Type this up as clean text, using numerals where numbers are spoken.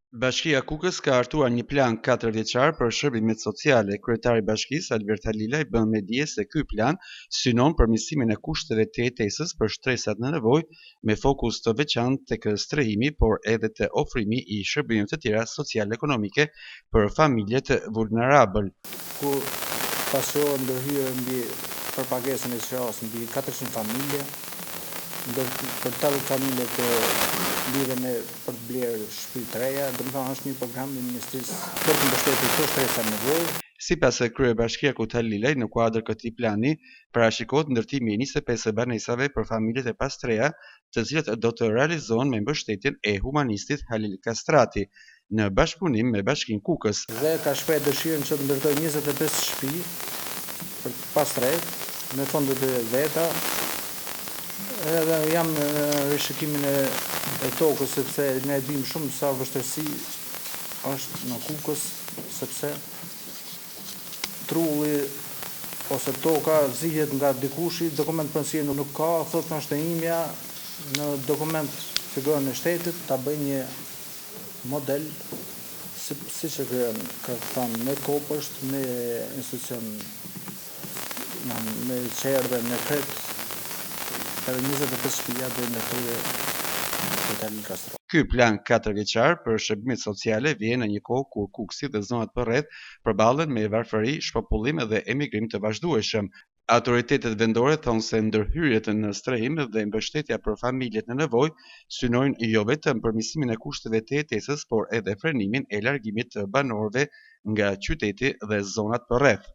Bashkia Kukës ka hartuar një plan 4 vjeçar për shërbimet sociale. Kryetari i bashkisë, Albert Halila, i bën me dije se ky plan synon përmirësimin e kushteve të jetesës për shtresat në nevojë, me fokus të veçantë tek strehimi, por edhe te ofrimi i shërbimeve të tjera sociale-ekonomike për familjet vulnerabël. Ku pasohet ndërhyrje mbi përpagesën e shtresës mbi 400 familje, për të familje të lidhen për të blerë shtëpi të reja, domethënë është një program i Ministrisë për të mbështetur këto shtresa në nevojë. Sipas kryebashkiakut Halilaj, në kuadër këtij plani parashikohet ndërtimi i 25 banesave për familjet e pastreja, të cilat do të realizohen me mbështetjen e humanistit Halil Kastrati, në bashkëpunim me Bashkinë Kukës. Dhe ka shprehur dëshirën që të ndërtojë 25 shtëpi për pastret me fondet e veta. Edhe jam në rishikimin e tokës, sepse ne e dim shumë sa vështirësi është në Kukës, sepse trulli ose toka zihet nga dikushi, dokument përgjithësi nuk ka, thotë në është e imja, në dokument figuron e shtetit, ta bëjnë një model, siç e ka thënë, me kopësht, me institucion, me qerë dhe me kret, edhe 25 shtëpia dhe në krye. Ky plan 4 vjeçar për shërbimet sociale vjen në një kohë kur Kuksi dhe zonat përreth përballen me varfëri, shpopullim dhe emigrim të vazhdueshëm. Autoritetet vendore thonë se ndërhyrjet në strehim dhe mbështetja për familjet në nevojë synojnë jo vetëm përmirësimin e kushteve të jetesës, por edhe frenimin e largimit të banorëve nga qyteti dhe zonat përreth.